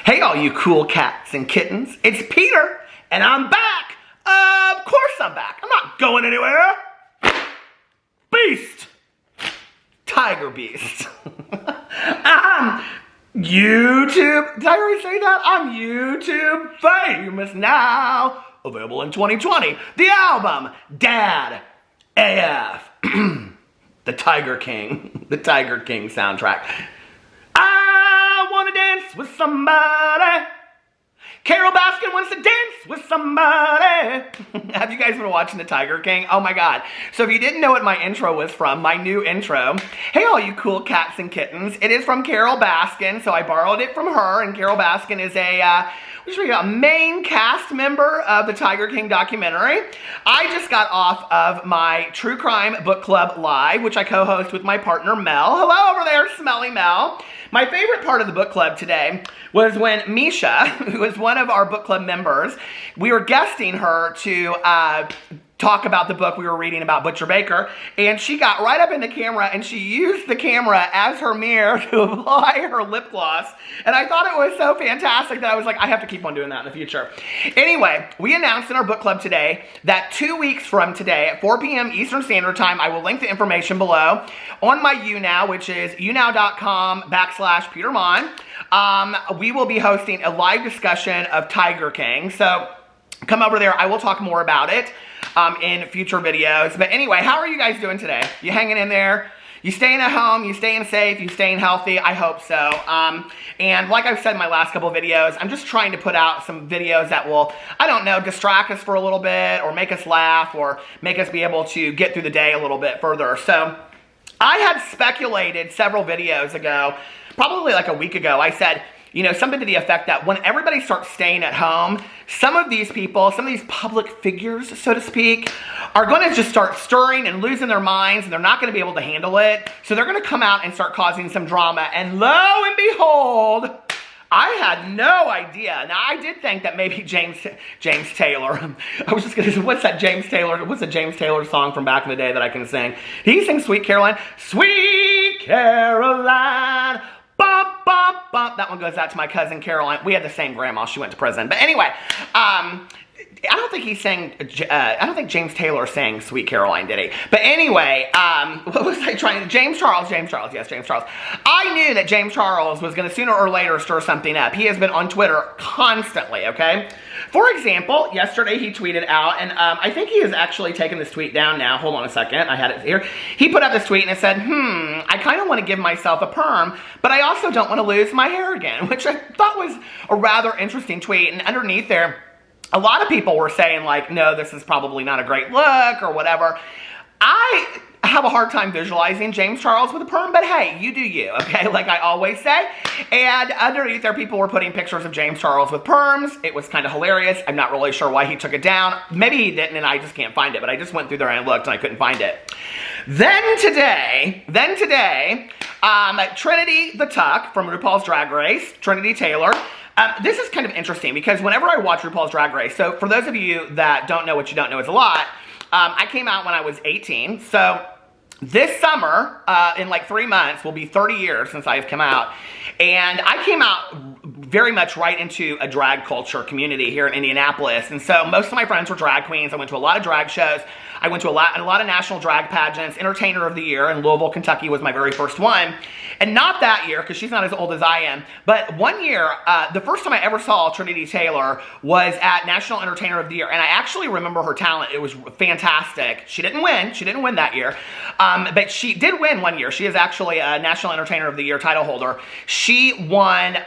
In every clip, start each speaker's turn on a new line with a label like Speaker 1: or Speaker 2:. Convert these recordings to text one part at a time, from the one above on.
Speaker 1: Hey all you cool cats and kittens, it's Peter, and I'm back. Of course I'm back. I'm not going anywhere. Beast. Tiger Beast. I'm YouTube. Did I already say that? I'm YouTube famous now. Available in 2020. The album, Dad AF. The Tiger King. The Tiger King soundtrack. I want to dance with somebody. Carol Baskin wants to dance with somebody. Have you guys been watching The Tiger King? Oh my God. So if you didn't know what my intro was from, my new intro, hey all you cool cats and kittens, it is from Carol Baskin. So I borrowed it from her, and Carol Baskin is a main cast member of the Tiger King documentary. I just got off of my True Crime Book Club Live, which I co-host with my partner Mel. Hello over there, Smelly Mel. My favorite part of the book club today was when Misha, who is one of our book club members, we were guesting her to talk about the book we were reading about Butcher Baker, and she got right up in the camera and she used the camera as her mirror to apply her lip gloss, and I thought it was so fantastic that I was like, I have to keep on doing that in the future. Anyway, we announced in our book club today that 2 weeks from today at 4 p.m. Eastern Standard Time, I will link the information below, on my YouNow, which is younow.com/Peter Monn, we will be hosting a live discussion of Tiger King. So come over there. I will talk more about it in future videos. But anyway, how are you guys doing today? You hanging in there? You staying at home? You staying safe? You staying healthy? I hope so. And like I've said in my last couple of videos, I'm just trying to put out some videos that will, I don't know, distract us for a little bit, or make us laugh, or make us be able to get through the day a little bit further. So I had speculated several videos ago, probably like a week ago, I said, you know, something to the effect that when everybody starts staying at home, some of these people, some of these public figures, so to speak, are going to just start stirring and losing their minds, and they're not going to be able to handle it. So they're going to come out and start causing some drama. And lo and behold, I had no idea. Now, I did think that maybe James Taylor, I was just going to say, what's the James Taylor song from back in the day that I can sing? Did he sing Sweet Caroline? Sweet Caroline. Bump, bump, bump. That one goes out to my cousin Caroline. We had the same grandma. She went to prison. But anyway, I don't think he sang, I don't think James Taylor sang Sweet Caroline, did he? But anyway, what was I trying to, James Charles, yes, James Charles. I knew that James Charles was going to sooner or later stir something up. He has been on Twitter constantly, okay? For example, yesterday he tweeted out, and I think he has actually taken this tweet down now. Hold on a second. I had it here. He put up this tweet and it said, I kind of want to give myself a perm, but I also don't want to lose my hair again, which I thought was a rather interesting tweet. And underneath there, a lot of people were saying like, no, this is probably not a great look or whatever. I have a hard time visualizing James Charles with a perm, but hey, you do you, okay? Like I always say. And underneath there, people were putting pictures of James Charles with perms. It was kind of hilarious. I'm not really sure why he took it down. Maybe he didn't, and I just can't find it, but I just went through there and I looked and I couldn't find it. Then today, Trinity the Tuck from Rupaul'S Drag Race, Trinity Taylor. This is kind of interesting because whenever I watch Rupaul'S Drag Race, so for those of you that don't know what you don't know is a lot, I came out when I was 18, so this summer, in like 3 months, will be 30 years since I've come out. And I came out very much right into a drag culture community here in Indianapolis. And so most of my friends were drag queens. I went to a lot of drag shows. I went to a lot of national drag pageants. Entertainer of the Year in Louisville, Kentucky was my very first one. And not that year, because she's not as old as I am. But one year, the first time I ever saw Trinity Taylor was at National Entertainer of the Year. And I actually remember her talent. It was fantastic. She didn't win. She didn't win that year. But she did win one year. She is actually a National Entertainer of the Year title holder. She won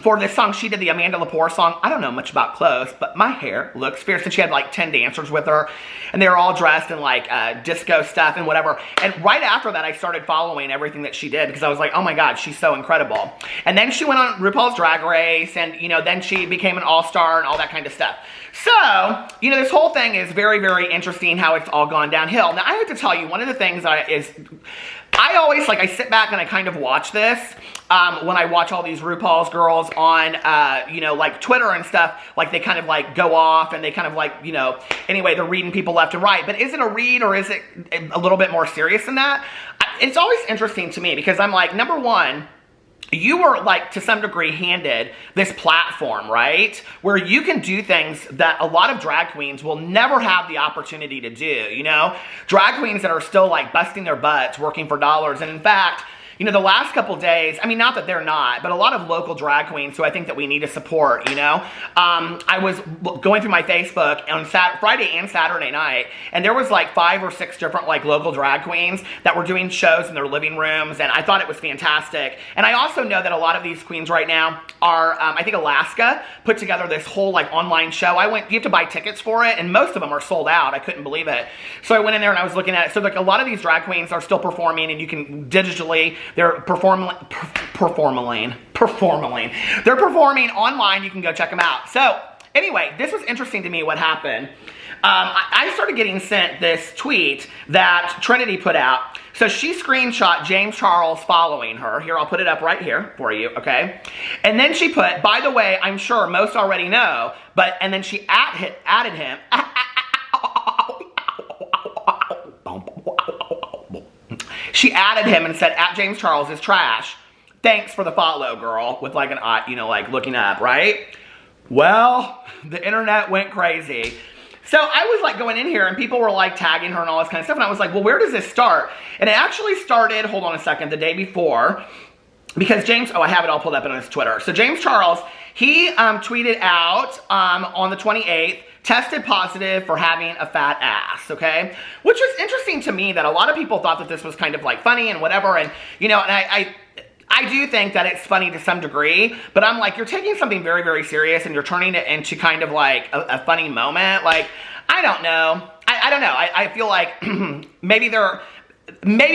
Speaker 1: for this song. She did the Amanda Lepore song. I don't know much about clothes, but my hair looks fierce. And she had like 10 dancers with her, and they were all dressed in like disco stuff and whatever. And right after that, I started following everything that she did because I was like, oh my God, she's so incredible. And then she went on RuPaul's Drag Race, and you know, then she became an all-star and all that kind of stuff. So, you know, this whole thing is very, very interesting how it's all gone downhill. Now, I have to tell you, one of the things I always, like, I sit back and I kind of watch this when I watch all these RuPaul's girls on, you know, like Twitter and stuff, like they kind of like go off and they kind of like, you know, anyway, they're reading people left and right. But is it a read or is it a little bit more serious than that? It's always interesting to me because I'm like, number one, you were like to some degree handed this platform, right? Where you can do things that a lot of drag queens will never have the opportunity to do, you know? Drag queens that are still like busting their butts working for dollars. And in fact, you know, the last couple days, I mean, not that they're not, but a lot of local drag queens who I think that we need to support, you know? I was going through my Facebook on Friday and Saturday night, and there was like 5 or 6 different like local drag queens that were doing shows in their living rooms, and I thought it was fantastic. And I also know that a lot of these queens right now are, I think Alaska put together this whole like online show. You have to buy tickets for it, and most of them are sold out. I couldn't believe it. So I went in there and I was looking at it. So like a lot of these drag queens are still performing, and you can digitally, they're performing online. You can go check them out. So anyway, this was interesting to me what happened. I started getting sent this tweet that Trinity put out. So she screenshot James Charles following her. Here, I'll put it up right here for you, okay? And then she put, by the way, I'm sure most already know, and then she added him. She added him and said, at James Charles is trash. Thanks for the follow, girl, with like an eye, you know, like looking up, right? Well, the internet went crazy. So I was like going in here and people were like tagging her and all this kind of stuff. And I was like, well, where does this start? And it actually started, hold on a second, the day before. Because James, I have it all pulled up on his Twitter. So James Charles, he tweeted out on the 28th, tested positive for having a fat ass, okay? Which was interesting to me that a lot of people thought that this was kind of like funny and whatever. And, you know, and I do think that it's funny to some degree, but I'm like, you're taking something very, very serious and you're turning it into kind of like a funny moment. Like, I don't know. I don't know. I feel like maybe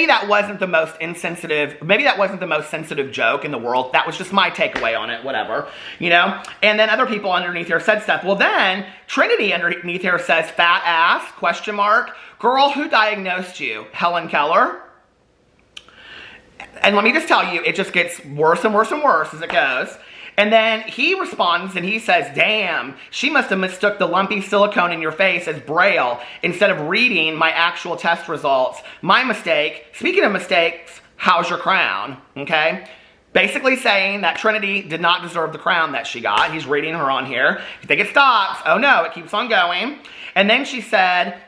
Speaker 1: that wasn't the most insensitive, maybe that wasn't the most sensitive joke in the world. That was just my takeaway on it, whatever, you know? And then other people underneath here said stuff. Well, then Trinity underneath here says, fat ass, question mark. Girl, who diagnosed you? Helen Keller? And let me just tell you, it just gets worse and worse and worse as it goes. And then he responds and he says, damn, she must have mistook the lumpy silicone in your face as Braille instead of reading my actual test results. My mistake. Speaking of mistakes, how's your crown? Okay? Basically saying that Trinity did not deserve the crown that she got. He's reading her on here. You think it stops? Oh no, it keeps on going. And then she said,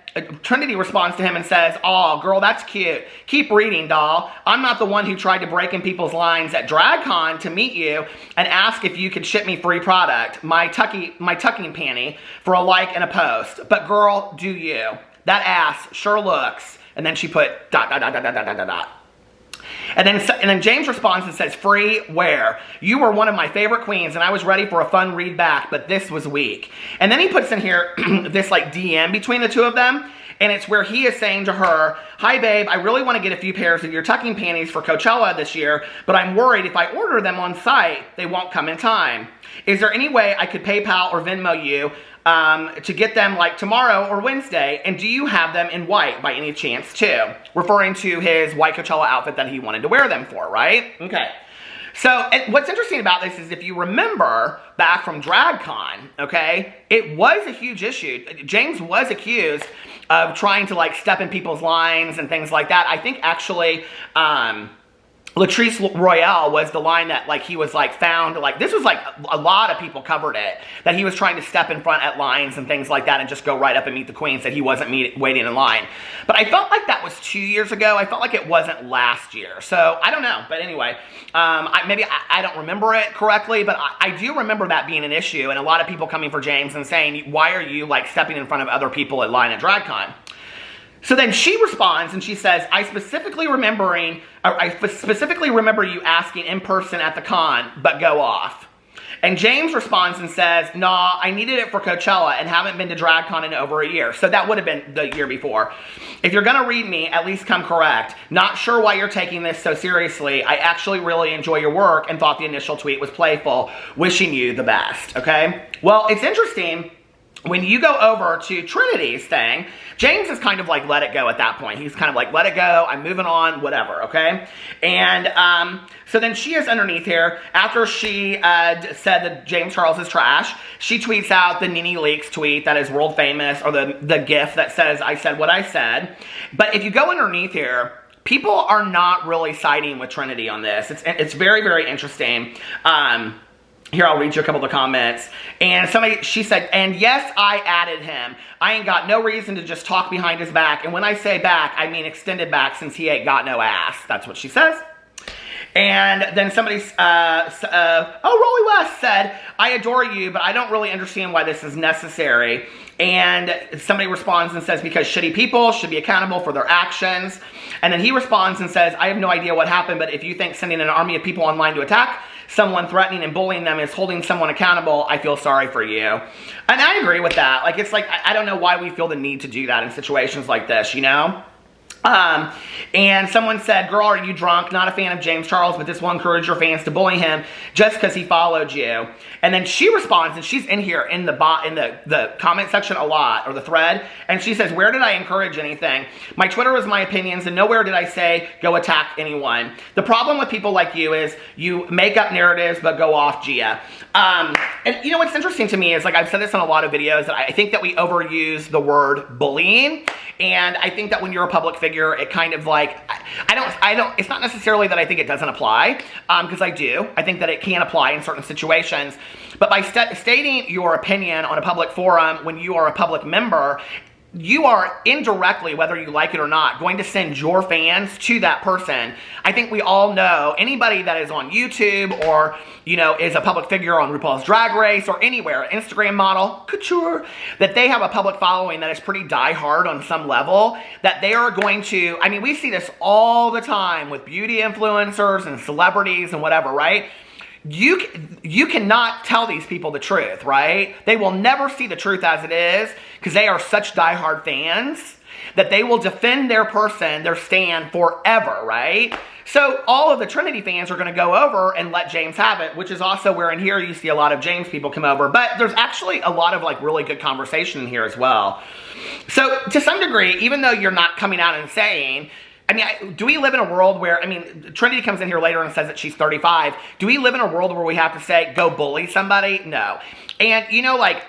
Speaker 1: Trinity responds to him and says, "Aw, girl, that's cute. Keep reading, doll. I'm not the one who tried to break in people's lines at DragCon to meet you and ask if you could ship me free product, my tucking panty, for a like and a post. But girl, do you. That ass sure looks." And then she put ... And then James responds and says, "Free where? You were one of my favorite queens and I was ready for a fun read back, but this was weak." And then he puts in here this like DM between the two of them. And it's where he is saying to her, "Hi babe, I really want to get a few pairs of your tucking panties for Coachella this year, but I'm worried if I order them on site, they won't come in time. Is there any way I could PayPal or Venmo you to get them like tomorrow or Wednesday? And do you have them in white by any chance too?" Referring to his white Coachella outfit that he wanted to wear them for, right? Okay. So, and what's interesting about this is if you remember back from DragCon, okay, it was a huge issue. James was accused of trying to like step in people's lines and things like that. I think actually, Latrice Royale was the line that like he was like found, like this was like a lot of people covered it, that he was trying to step in front at lines and things like that and just go right up and meet the queens, that he wasn't waiting in line. But I felt like that was 2 years ago. I felt like it wasn't last year. So I don't know. But anyway, I don't remember it correctly, but I do remember that being an issue and a lot of people coming for James and saying, "Why are you like stepping in front of other people at line at DragCon?" So then she responds and she says, I specifically remember you asking in person at the con, but go off." And James responds and says, "Nah, I needed it for Coachella and haven't been to DragCon in over a year." So that would have been the year before. "If you're gonna read me, at least come correct. Not sure why you're taking this so seriously. I actually really enjoy your work and thought the initial tweet was playful. Wishing you the best." Okay? Well, it's interesting. When you go over to Trinity's thing, James is kind of like let it go at that point. He's kind of like, let it go, I'm moving on, whatever, okay? And so then she is underneath here. After she said that James Charles is trash, she tweets out the Nene Leakes tweet that is world famous, or the gif that says, "I said what I said." But if you go underneath here, people are not really siding with Trinity on this. It's very, very interesting. Here, I'll read you a couple of the comments. And she said, and yes, I added him. I ain't got no reason to just talk behind his back. And when I say back, I mean extended back, since he ain't got no ass. That's what she says. And then somebody, Rolly West said, I adore you, but I don't really understand why this is necessary. And somebody responds and says, because shitty people should be accountable for their actions. And then he responds and says, I have no idea what happened, but if you think sending an army of people online to attack someone, threatening and bullying them is holding someone accountable, I feel sorry for you. And I agree with that. Like, it's like, I don't know why we feel the need to do that in situations like this, you know? And someone said, girl, are you drunk? Not a fan of James Charles, but this will encourage your fans to bully him just because he followed you. And then she responds, and she's in here in the comment section a lot, or the thread, and she says, where did I encourage anything? My Twitter was my opinions, and nowhere did I say go attack anyone. The problem with people like you is you make up narratives but go off, Gia. And you know what's interesting to me is, like, I've said this in a lot of videos, that I think that we overuse the word bullying, and I think that when you're a public figure, it kind of like, it's not necessarily that I think it doesn't apply, because I do. I think that it can apply in certain situations. But by stating your opinion on a public forum when you are a public member, you are indirectly, whether you like it or not, going to send your fans to that person. I think we all know anybody that is on YouTube or, you know, is a public figure on RuPaul's Drag Race or anywhere, Instagram model, couture, that they have a public following that is pretty diehard on some level, that they are going to, I mean, we see this all the time with beauty influencers and celebrities and whatever, right? You cannot tell these people the truth, right? They will never see the truth as it is, because they are such diehard fans that they will defend their person, their stand forever, right? So all of the Trinity fans are going to go over and let James have it, which is also where in here you see a lot of James people come over. But there's actually a lot of like really good conversation in here as well. So to some degree, even though you're not coming out and saying, I mean, do we live in a world where, I mean, Trinity comes in here later and says that she's 35. Do we live in a world where we have to say, go bully somebody? No. And, you know, like,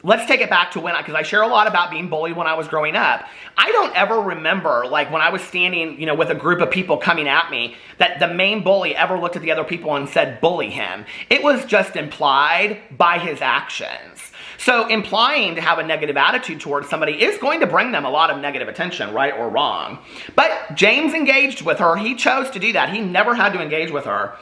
Speaker 1: let's take it back to when, because I share a lot about being bullied when I was growing up. I don't ever remember, like, when I was standing, you know, with a group of people coming at me, that the main bully ever looked at the other people and said, bully him. It was just implied by his actions. So implying to have a negative attitude towards somebody is going to bring them a lot of negative attention, right or wrong. But James engaged with her. He chose to do that. He never had to engage with her.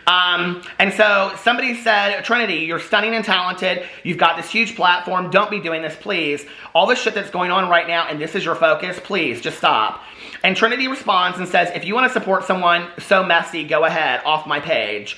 Speaker 1: And so somebody said, Trinity, you're stunning and talented. You've got this huge platform. Don't be doing this, please. All this shit that's going on right now, and this is your focus, please, just stop. And Trinity responds and says, if you want to support someone so messy, go ahead, off my page.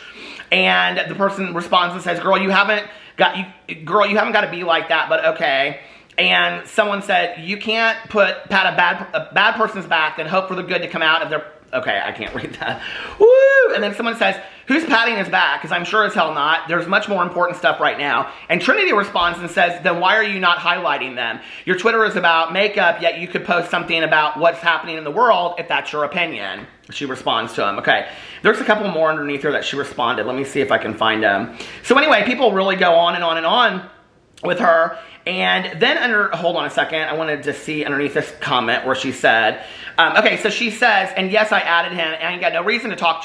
Speaker 1: And the person responds and says, girl, you haven't got to be like that, but okay. And someone said, you can't pat a bad person's back, then hope for the good to come out of their, okay, I can't read that. Woo! And then someone says, who's patting his back? Because I'm sure as hell not. There's much more important stuff right now. And Trinity responds and says, then why are you not highlighting them? Your Twitter is about makeup, yet you could post something about what's happening in the world if that's your opinion. She responds to him. Okay, there's a couple more underneath here that she responded. Let me see if I can find them. So anyway, people really go on and on and on with her. And then hold on a second, I wanted to see underneath this comment where she said, okay, so she says, and yes, I added him, and I ain't got no reason to talk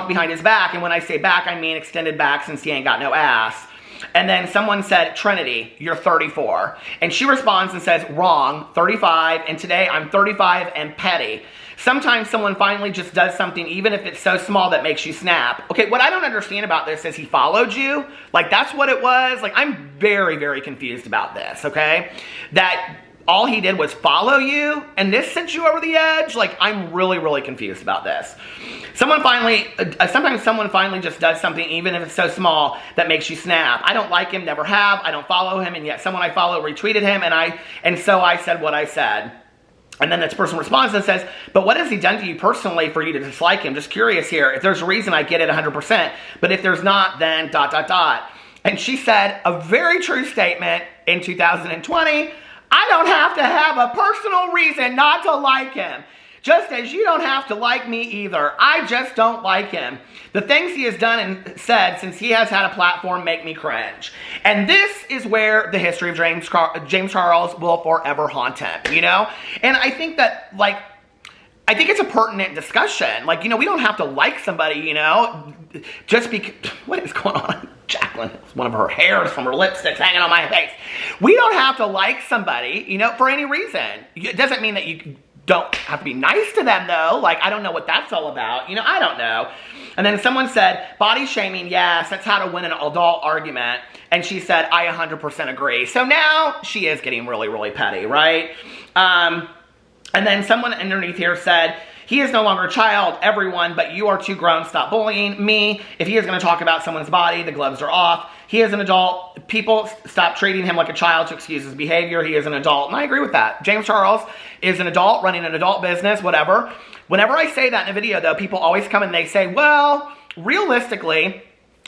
Speaker 1: behind his back, and when I say back, I mean extended back, since he ain't got no ass. And then someone said, Trinity, you're 34. And she responds and says, wrong, 35, and today I'm 35 and petty. Sometimes someone finally just does something, even if it's so small, that makes you snap. Okay, what I don't understand about this is he followed you. Like, that's what it was. Like, I'm very, very confused about this, okay? That all he did was follow you, and this sent you over the edge? Like, I'm really, really confused about this. Sometimes someone finally just does something, even if it's so small, that makes you snap. I don't like him, never have. I don't follow him, and yet someone I follow retweeted him, and so I said what I said. And then this person responds and says, but what has he done to you personally for you to dislike him? Just curious here. If there's a reason, I get it 100%. But if there's not, then ... And she said a very true statement in 2020, I don't have to have a personal reason not to like him. Just as you don't have to like me either. I just don't like him. The things he has done and said since he has had a platform make me cringe. And this is where the history of James Charles will forever haunt him, you know? And I think that, like, I think it's a pertinent discussion. Like, you know, we don't have to like somebody, you know, just because, what is going on? Jacqueline, it's one of her hairs from her lipsticks hanging on my face. We don't have to like somebody, you know, for any reason. It doesn't mean that you don't have to be nice to them, though. Like, I don't know what that's all about. You know, I don't know. And then someone said, body shaming, yes, that's how to win an adult argument. And she said, I 100% agree. So now she is getting really, really petty, right? And then someone underneath here said, he is no longer a child, everyone, but you are too grown. Stop bullying me. If he is going to talk about someone's body, the gloves are off. He is an adult. People stop treating him like a child to excuse his behavior. He is an adult. And I agree with that. James Charles is an adult running an adult business, whatever. Whenever I say that in a video, though, people always come and they say, well, realistically,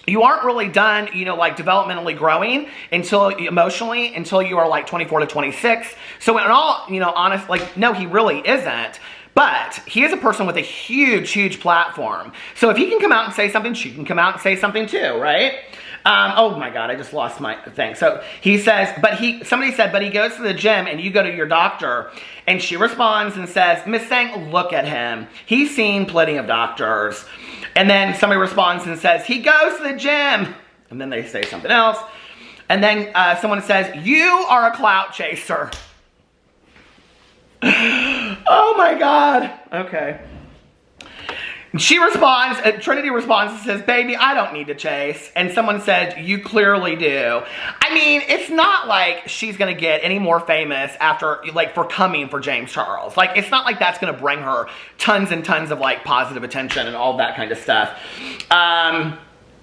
Speaker 1: you aren't really done, you know, like developmentally growing emotionally until you are like 24 to 26. So in all, you know, honest, like, no, he really isn't. But he is a person with a huge, huge platform. So if he can come out and say something, she can come out and say something too, right? Oh my God, I just lost my thing. So he says, somebody said, but he goes to the gym and you go to your doctor. And she responds and says, Miss Sang, look at him. He's seen plenty of doctors. And then somebody responds and says, he goes to the gym. And then they say something else. And then someone says, you are a clout chaser. Oh my God. Okay. She responds, Trinity responds and says, baby, I don't need to chase. And someone said, you clearly do. I mean, it's not like she's going to get any more famous after, like, for coming for James Charles. Like, it's not like that's going to bring her tons and tons of, like, positive attention and all that kind of stuff.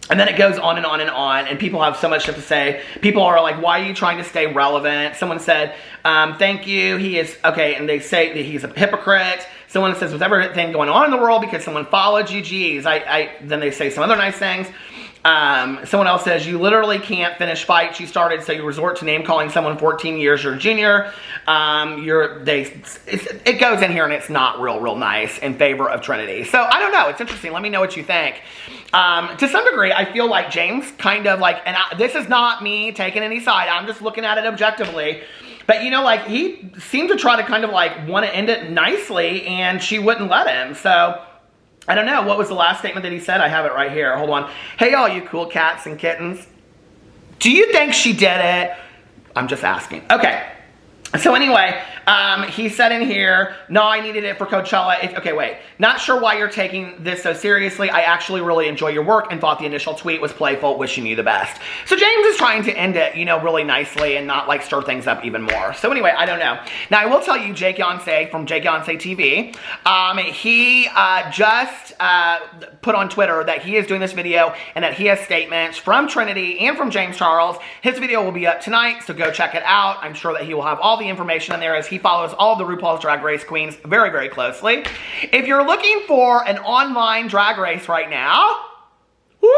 Speaker 1: And then it goes on and on and on, and people have so much stuff to say. People are like, why are you trying to stay relevant? Someone said, thank you, he is, okay, and they say that he's a hypocrite. Someone says, with everything going on in the world because someone followed you, geez. Then they say some other nice things. Someone else says, you literally can't finish fights you started, so you resort to name calling someone 14 years your junior. It goes in here and it's not real nice in favor of Trinity. So I don't know, it's interesting. Let me know what you think. To some degree, I feel like James kind of like, this is not me taking any side, I'm just looking at it objectively. But, you know, like, he seemed to try to kind of, like, want to end it nicely, and she wouldn't let him. So, I don't know. What was the last statement that he said? I have it right here. Hold on. Hey, all you cool cats and kittens. Do you think she did it? I'm just asking. Okay. So anyway, he said in here, no, I needed it for Coachella. Okay, wait. Not sure why you're taking this so seriously. I actually really enjoy your work and thought the initial tweet was playful, wishing you the best. So James is trying to end it, you know, really nicely and not, like, stir things up even more. So anyway, I don't know. Now, I will tell you, Jake Yonsei from Jake Yonsei TV, he just put on Twitter that he is doing this video and that he has statements from Trinity and from James Charles. His video will be up tonight, so go check it out. I'm sure that he will have all the information in there as he follows all of the RuPaul's Drag Race queens very, very closely. If you're looking for an online drag race right now, woo!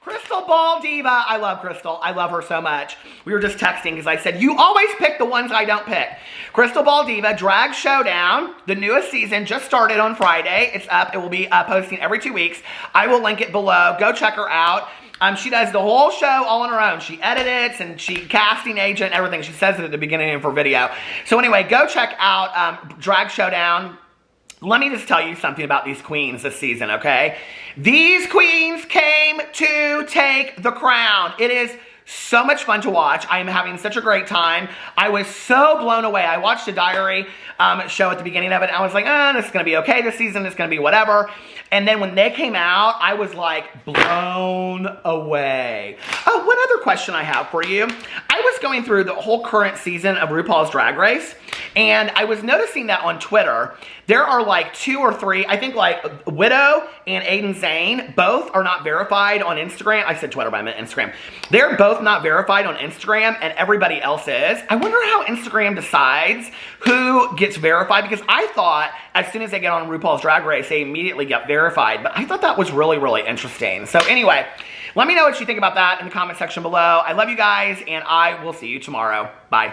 Speaker 1: Crystal Ball Diva. I love Crystal. I love her so much. We were just texting because I said, you always pick the ones I don't pick. Crystal Ball Diva Drag Showdown. The newest season just started on Friday. It's up. It will be posting every 2 weeks. I will link it below. Go check her out. She does the whole show all on her own. She edits and she casting agent, everything. She says it at the beginning of her video. So anyway, go check out Drag Showdown. Let me just tell you something about these queens this season, okay? These queens came to take the crown. It is so much fun to watch. I am having such a great time. I was so blown away. I watched the Diary show at the beginning of it. And I was like, this is going to be okay this season. It's going to be whatever. And then when they came out, I was like blown away. Oh, one other question I have for you. I was going through the whole current season of RuPaul's Drag Race, and I was noticing that on Twitter, there are like 2 or 3, I think like Widow and Aiden Zane, both are not verified on Instagram. I said Twitter, but I meant Instagram. They're both not verified on Instagram, and everybody else is. I wonder how Instagram decides who gets verified, because I thought as soon as they get on RuPaul's Drag Race, they immediately get verified. But I thought that was really, really interesting. So anyway, let me know what you think about that in the comment section below. I love you guys, and I will see you tomorrow. Bye.